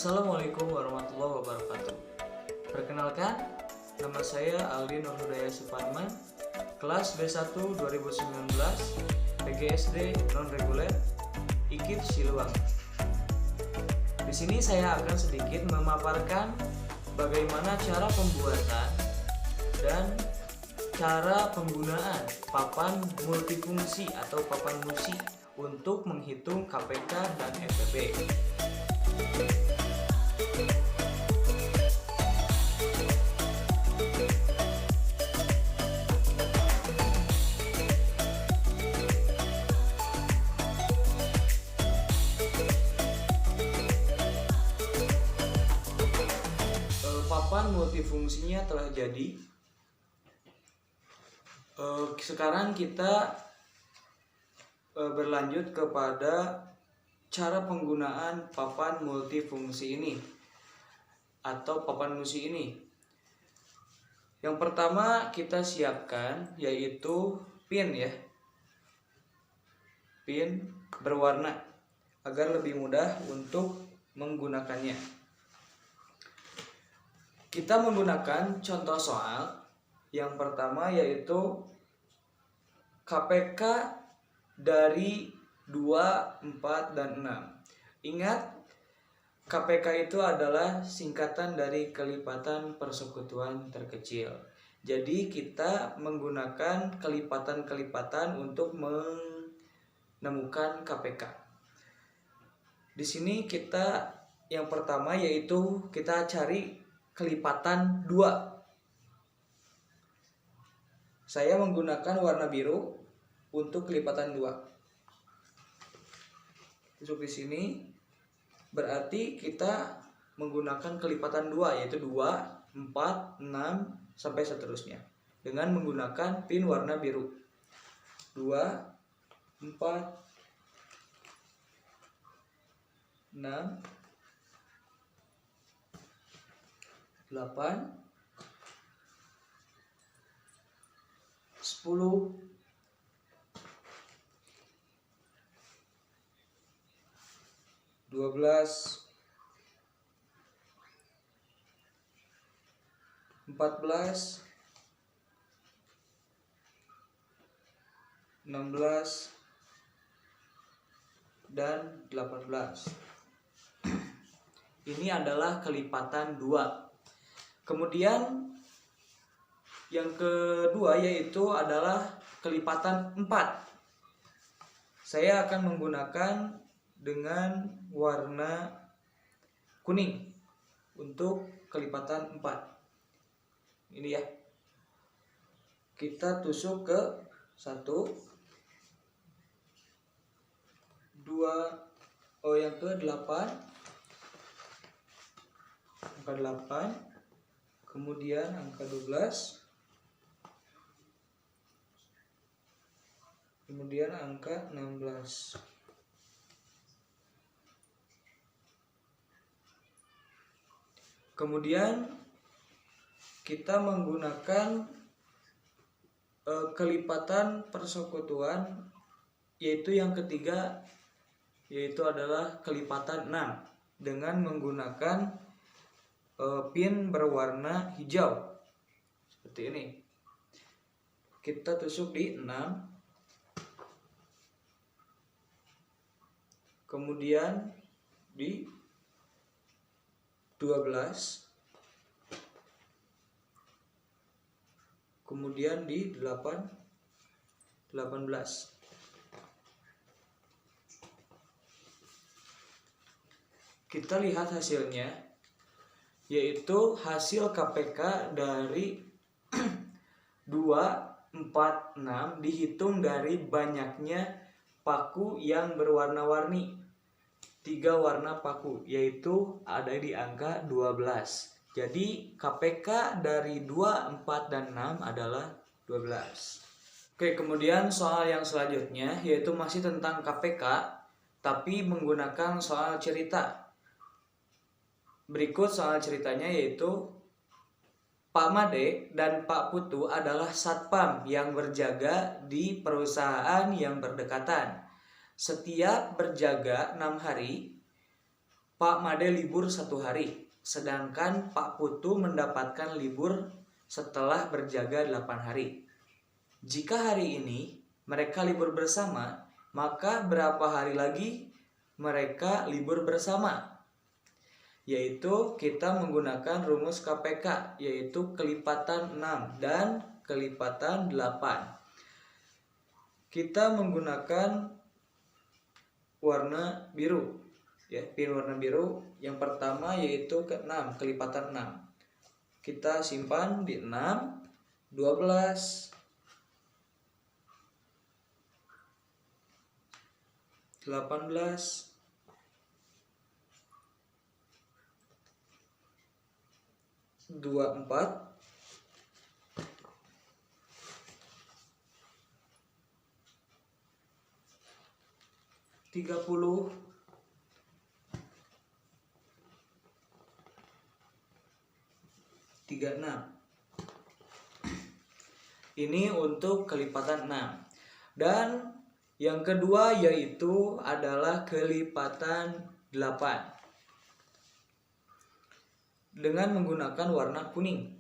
Assalamualaikum warahmatullahi wabarakatuh. Perkenalkan, nama saya Aldi Nurhudaya Suparman, kelas B1 2019, PGSD non-reguler, IKIP Siluang. Di sini saya akan sedikit memaparkan bagaimana cara pembuatan dan cara penggunaan papan multifungsi atau papan musik untuk menghitung KPK dan FPB. Papan multifungsinya telah jadi. Sekarang kita berlanjut kepada cara penggunaan papan multifungsi ini atau papan musik ini. Yang pertama kita siapkan yaitu pin ya, pin berwarna agar lebih mudah untuk menggunakannya. Kita menggunakan contoh soal yang pertama yaitu KPK dari 2, 4, dan 6. Ingat, KPK itu adalah singkatan dari kelipatan persekutuan terkecil. Jadi kita menggunakan kelipatan-kelipatan untuk menemukan KPK. Di sini kita yang pertama yaitu kita cari kelipatan 2. Saya menggunakan warna biru untuk kelipatan 2. Masuk di sini berarti kita menggunakan kelipatan 2 yaitu 2, 4, 6 sampai seterusnya dengan menggunakan pin warna biru. 2, 4, 6, 8, 10, 12, 14, 16, dan 18. Ini adalah kelipatan 2. Kemudian yang kedua yaitu adalah kelipatan 4. Saya akan menggunakan dengan warna kuning untuk kelipatan 4. Ini ya. Kita tusuk ke 1, 2, yang ke 8. Angka 8. Kemudian angka 12. Kemudian angka 16. Kemudian kita menggunakan kelipatan persekutuan yaitu yang ketiga yaitu adalah kelipatan 6 dengan menggunakan pin berwarna hijau seperti ini. Kita tusuk di 6, kemudian di 12, kemudian di 18. Kita lihat hasilnya, yaitu hasil KPK dari 2, 4, 6 dihitung dari banyaknya paku yang berwarna-warni. 3 warna paku yaitu ada di angka 12. Jadi KPK dari 2, 4, dan 6 adalah 12. Oke, kemudian soal yang selanjutnya yaitu masih tentang KPK tapi menggunakan soal cerita. Berikut soal ceritanya yaitu Pak Made dan Pak Putu adalah satpam yang berjaga di perusahaan yang berdekatan. Setiap berjaga 6 hari, Pak Made libur 1 hari, sedangkan Pak Putu mendapatkan libur setelah berjaga 8 hari. Jika hari ini mereka libur bersama, maka berapa hari lagi mereka libur bersama? Yaitu kita menggunakan rumus KPK, yaitu kelipatan 6 dan kelipatan 8. Kita menggunakan warna biru, ya, pin warna biru. Yang pertama yaitu ke-6, kelipatan 6. Kita simpan di 6, 12, 18, 24, 30, 36. Ini untuk kelipatan 6. Dan yang kedua yaitu adalah kelipatan 8 dengan menggunakan warna kuning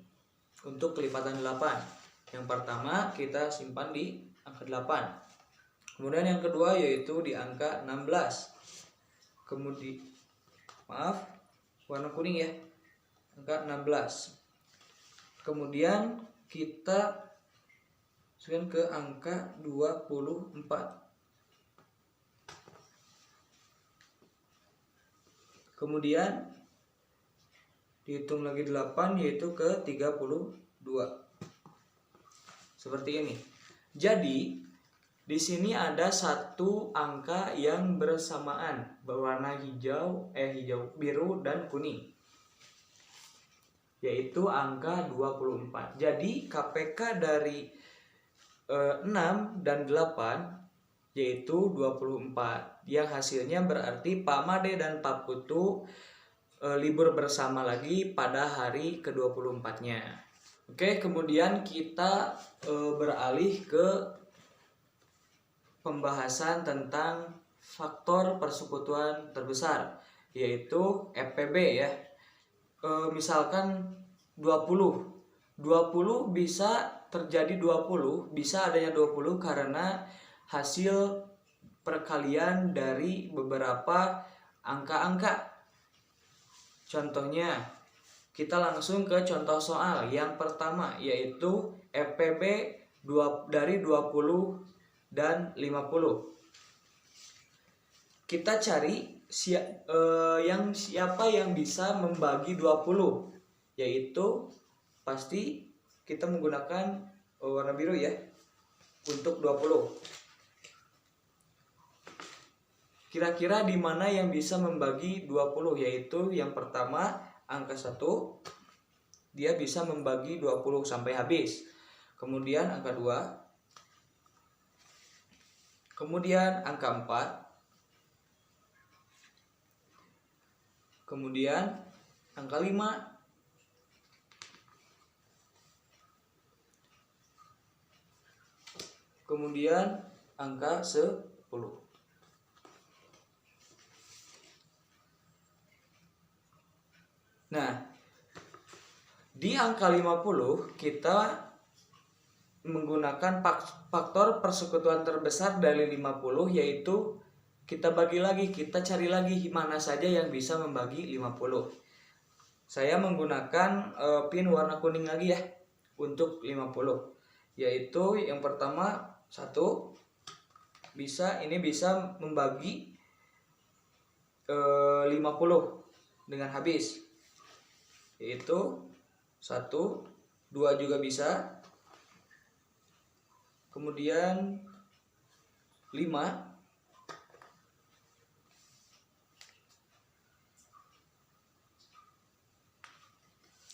untuk kelipatan 8. Yang pertama kita simpan di angka 8. Kemudian yang kedua yaitu di angka 16. Kemudian warna kuning ya. Angka 16. Kemudian kita masukkan ke angka 24. Kemudian dihitung lagi 8 yaitu ke 32. Seperti ini. Jadi di sini ada satu angka yang bersamaan berwarna hijau, biru dan kuning, yaitu angka 24. Jadi KPK dari 6 dan 8 yaitu 24, yang hasilnya berarti Pak Made dan Pak Putu libur bersama lagi pada hari ke-24-nya. Oke, kemudian kita beralih ke pembahasan tentang faktor persekutuan terbesar, yaitu FPB ya. Misalkan 20 bisa terjadi 20, bisa adanya 20 karena hasil perkalian dari beberapa angka-angka. Contohnya, kita langsung ke contoh soal yang pertama, yaitu FPB dari 20 dan 50. Kita cari siapa yang bisa membagi 20, yaitu pasti kita menggunakan warna biru ya untuk 20. Kira-kira di mana yang bisa membagi 20? Yaitu yang pertama angka 1, dia bisa membagi 20 sampai habis. Kemudian angka 2, kemudian angka 4, kemudian angka 5, kemudian angka 10. Nah, di angka 50 kita menggunakan faktor persekutuan terbesar dari 50, yaitu kita bagi lagi, kita cari lagi mana saja yang bisa membagi 50. Saya menggunakan pin warna kuning lagi ya untuk 50, yaitu yang pertama 1 ini bisa membagi 50 dengan habis, yaitu 1, 2 juga bisa, kemudian 5,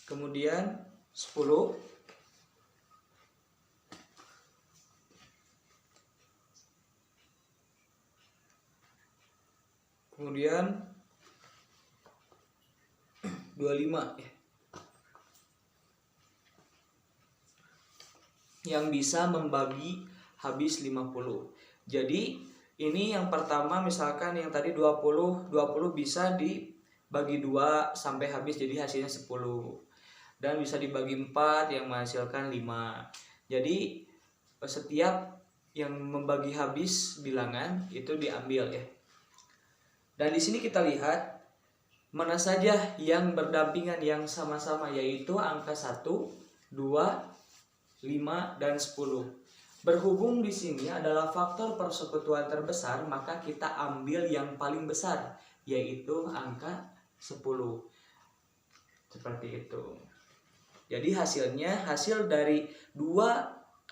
kemudian 10, kemudian 25 ya. Yang bisa membagi habis 50. Jadi ini yang pertama, misalkan yang tadi 20 bisa bagi 2 sampai habis, jadi hasilnya 10. Dan bisa dibagi 4 yang menghasilkan 5. Jadi setiap yang membagi habis bilangan itu diambil ya. Dan di sini kita lihat mana saja yang berdampingan yang sama-sama, yaitu angka 1, 2, 5, dan 10. Berhubung di sini adalah faktor persekutuan terbesar, maka kita ambil yang paling besar, yaitu angka 10. Seperti itu. Jadi hasil dari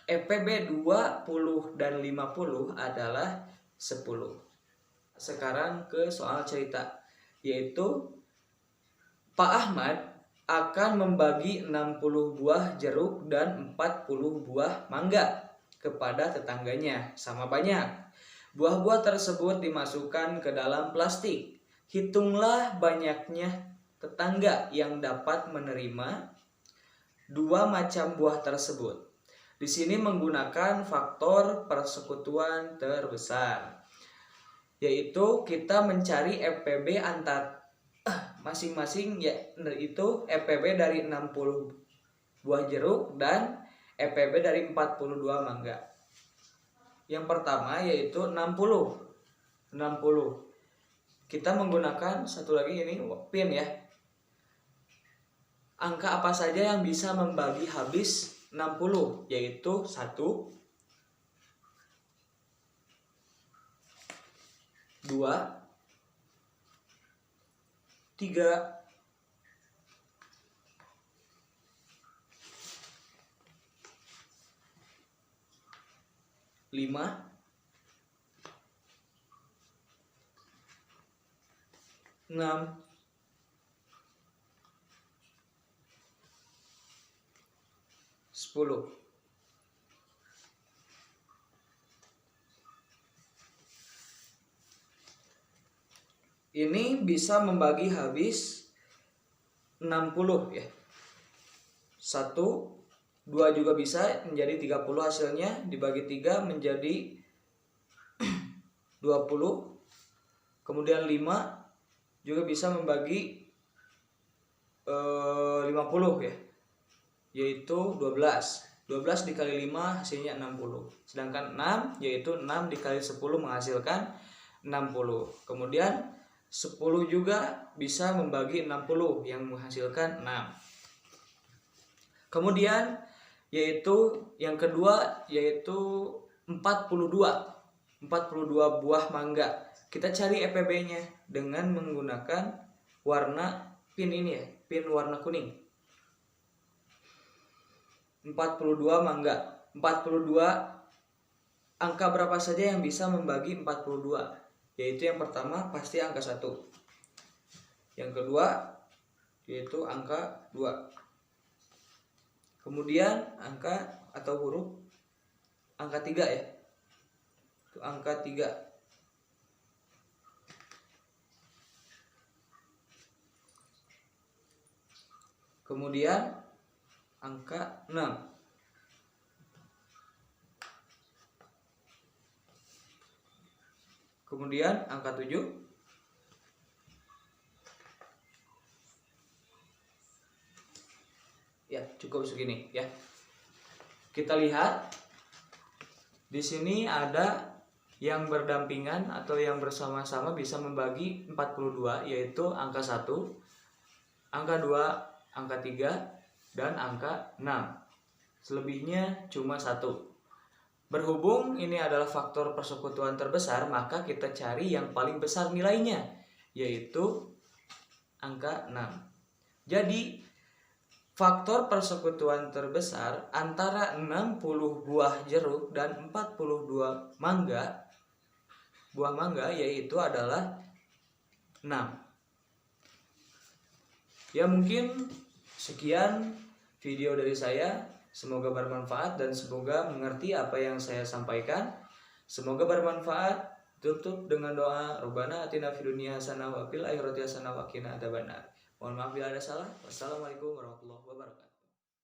EPB 20 dan 50 adalah 10. Sekarang ke soal cerita, yaitu Pak Ahmad akan membagi 60 buah jeruk dan 40 buah mangga kepada tetangganya sama banyak. Buah-buah tersebut dimasukkan ke dalam plastik. Hitunglah banyaknya tetangga yang dapat menerima 2 macam buah tersebut. Di sini menggunakan faktor persekutuan terbesar, yaitu kita mencari EPB antar masing-masing, yaitu EPB dari 60 buah jeruk dan EPB dari 42 mangga. Yang pertama yaitu 60. Kita menggunakan satu lagi ini pin ya. Angka apa saja yang bisa membagi habis 60, yaitu 1, 2, 3, 5, 6, 10. Ini bisa membagi habis 60 ya. 1, 2 juga bisa menjadi 30, hasilnya dibagi 3 menjadi 20. Kemudian 5 juga bisa membagi 50 ya, yaitu 12. 12 dikali 5 hasilnya 60. Sedangkan 6 yaitu 6 dikali 10 menghasilkan 60. Kemudian 10 juga bisa membagi 60 yang menghasilkan 6. Kemudian yaitu yang kedua yaitu 42 buah mangga. Kita cari EPB-nya dengan menggunakan warna pin ini ya, pin warna kuning. 42 mangga. 42, angka berapa saja yang bisa membagi 42? Yaitu yang pertama pasti angka 1. Yang kedua yaitu angka 2. Kemudian angka atau huruf angka 3 ya. Itu angka 3. Kemudian angka 6. Kemudian angka 7. Ya, cukup segini ya. Kita lihat di sini ada yang berdampingan atau yang bersama-sama bisa membagi 42, yaitu angka 1, angka 2, angka 3, dan angka 6. Selebihnya cuma 1. Berhubung ini adalah faktor persekutuan terbesar, maka kita cari yang paling besar nilainya, yaitu angka 6. Jadi faktor persekutuan terbesar antara 60 buah jeruk dan 42 buah mangga yaitu adalah 6. Ya, mungkin sekian video dari saya. Semoga bermanfaat dan semoga mengerti apa yang saya sampaikan. Semoga bermanfaat. Tutup dengan doa, Rabbana atina fid dunya hasanah wa fil akhirati hasanah wa qina adzabannar. Mohon maaf bila ada salah. Wassalamualaikum warahmatullahi wabarakatuh.